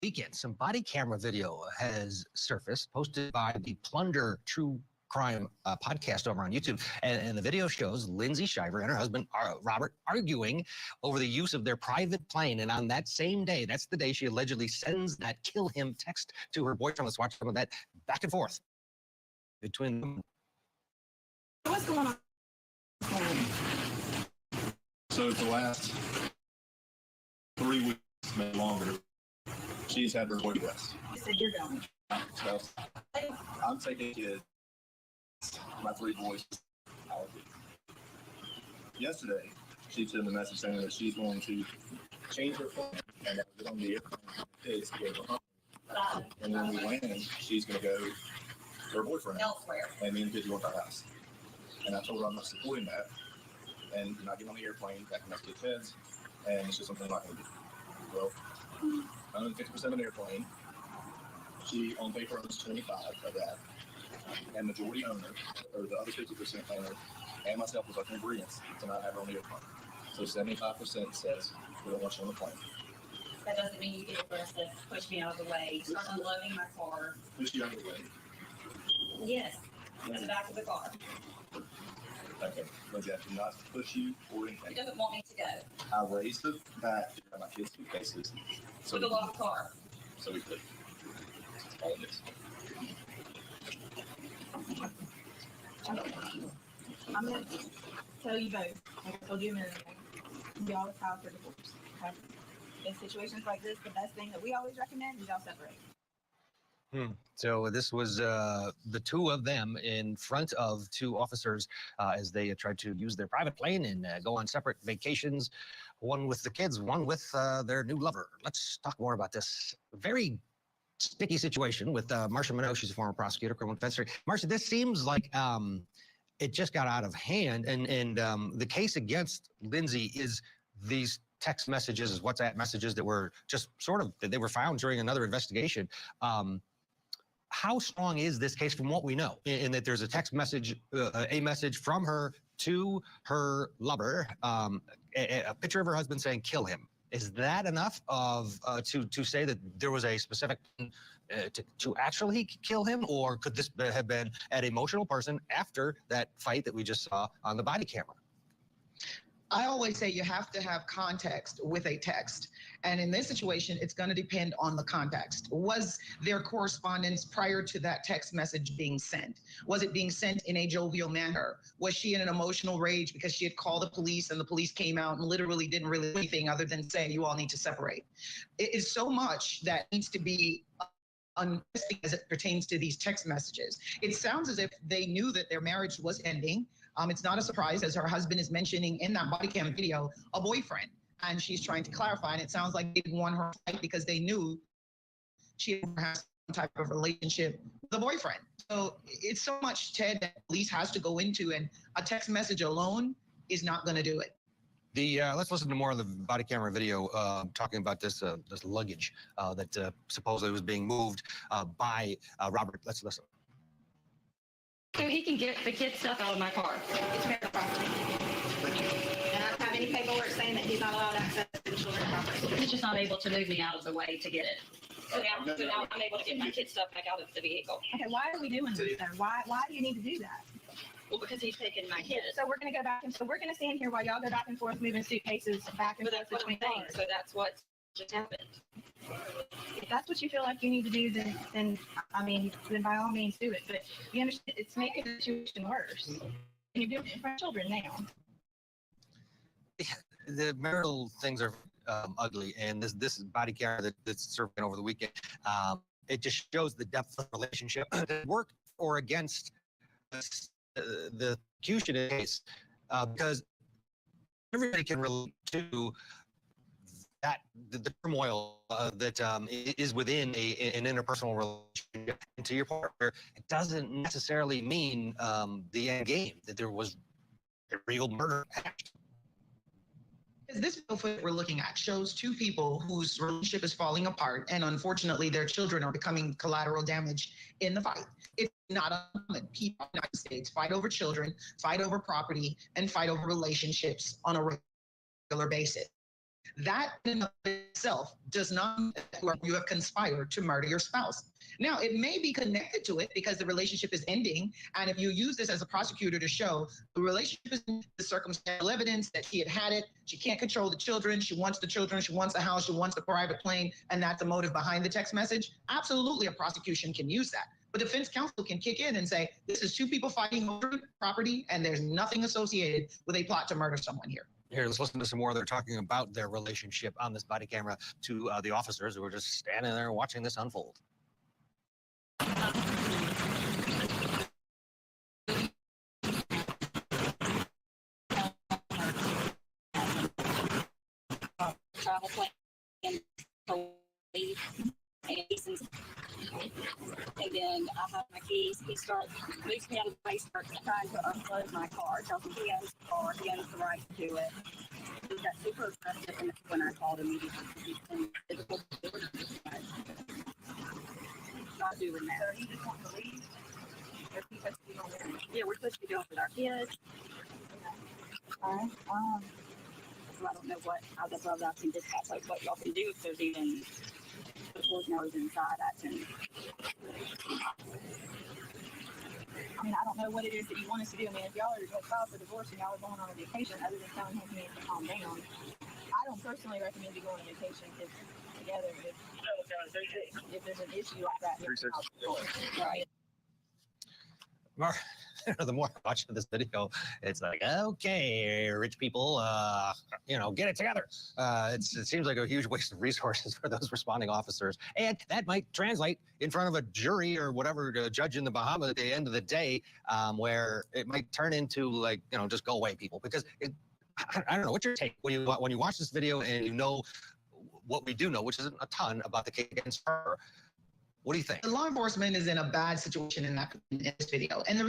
Weekend, some body camera video has surfaced, posted by the Plunder True Crime podcast over on YouTube. And the video shows Lindsay Shiver and her husband, Robert, arguing over the use of their private plane. And on that same day, that's the day she allegedly sends that kill him text to her boyfriend. Let's watch some of that back and forth between them. What's going on? So the last 3 weeks, maybe longer, she's had her boyfriends. You said you're going. So I'm taking kids, my 3 boys, out. Yesterday, she sent a message saying that she's going to change her phone and get on the airplane kids to go home. And when we land, she's going to go to her boyfriend Elsewhere. and me and the kids go to our house. And I told her I'm not supporting that and not getting on the airplane, that can mess kids' heads, and it's just something I'm not going to do. Well, I'm in 50% of an airplane. She, on paper, owns 25 of that. And majority owner, or the other 50% owner, and myself was like in agreement to not have her on the airplane. So 75% says we don't want you on the plane. That doesn't mean you get aggressive, push me out of the way, start unloading my car. Push you out of the way. Yes, in the back of the car. Okay, Lindsay, I do not push you or He anything. doesn't want me to go. I raised the back to grab my kids' suitcases. With a locked car. So we could. That's all it is. I'm going to tell you both, like I told you a minute ago, y'all file for divorce. Okay? In situations like this, the best thing that we always recommend is y'all separate. So this was the two of them in front of two officers as they tried to use their private plane and go on separate vacations, one with the kids, one with their new lover. Let's talk more about this very sticky situation with Marcia Minogue. She's a former prosecutor, criminal defense attorney. Marcia, this seems like it just got out of hand, and the case against Lindsay is these text messages, WhatsApp messages that were just sort of, they were found during another investigation. How strong is this case from what we know in that there's a text message, a message from her to her lover, a picture of her husband saying, kill him. Is that enough of to say that there was a specific to actually kill him, or could this have been an emotional person after that fight that we just saw on the body camera? I always say you have to have context with a text. And in this situation, it's going to depend on the context. Was there correspondence prior to that text message being sent? Was it being sent in a jovial manner? Was she in an emotional rage because she had called the police and the police came out and literally didn't really do anything other than say, you all need to separate? It is so much that needs to be as it pertains to these text messages. It sounds as if they knew that their marriage was ending. It's not a surprise, as her husband is mentioning in that body cam video, a boyfriend. And she's trying to clarify, and it sounds like they didn't want her to fight because they knew she had some type of relationship with a boyfriend. So it's so much, Ted, that police has to go into, and a text message alone is not going to do it. Let's listen to more of the body camera video talking about this this luggage that supposedly was being moved by Robert. Let's listen. So he can get the kid stuff out of my car. It's marital property. And I don't have any paperwork saying that he's not allowed access to the children's property. He's just not able to move me out of the way to get it. So now I'm able to get my kid stuff back out of the vehicle. Okay, why are we doing this then? Why do you need to do that? Well, because he's taking my kid. So we're going to go back and so we're going to stand here while y'all go back and forth moving suitcases back and But forth that's what I'm between saying. cars. So that's what just happened. If that's what you feel like you need to do, then I mean, then by all means do it. But you understand, it's making the situation worse. And you're doing it in front of children now. The marital things are ugly, and this body camera that's surfing over the weekend, it just shows the depth of the relationship that worked or against the execution case, because everybody can relate to that the turmoil that is within an interpersonal relationship. And to your partner, it doesn't necessarily mean the end game, that there was a real murder act. This video we're looking at shows two people whose relationship is falling apart, and unfortunately their children are becoming collateral damage in the fight. It's not uncommon. People in the United States fight over children, fight over property, and fight over relationships on a regular basis. That in of itself does not mean that you have conspired to murder your spouse. Now, it may be connected to it because the relationship is ending. And if you use this as a prosecutor to show the relationship is the circumstantial evidence that she had it, she can't control the children, she wants the children, she wants the house, she wants the private plane, and that's the motive behind the text message, absolutely a prosecution can use that. But defense counsel can kick in and say, this is two people fighting over property, and there's nothing associated with a plot to murder someone here. Here, let's listen to some more. They're talking about their relationship on this body camera to the officers who were just standing there watching this unfold. Travel plan to leave, and then I have my keys. He starts moves me out of the way, starts trying to unload my car. Tells me he owns the car, he owns the right to do it. He got super aggressive, and when I called immediately, he's been physical. Not doing that. So he just wants to leave. Yeah, we're supposed to be doing with our kids. So I don't know what I can discuss, like what y'all can do if there's even the court knows inside. I mean, I don't know what it is that you want us to do. I mean, if y'all are going to file for divorce and y'all are going on a vacation, other than telling him he needs to calm down, I don't personally recommend you go on a vacation together if there's an issue like that. Right. The more I watch this video, it's like, okay, rich people, get it together. It seems like a huge waste of resources for those responding officers. And that might translate in front of a jury or whatever judge in the Bahamas at the end of the day, where it might turn into just go away people. Because I don't know, what's your take when you watch this video and you know what we do know, which isn't a ton about the case against her. What do you think? The law enforcement is in a bad situation in this video. And the reason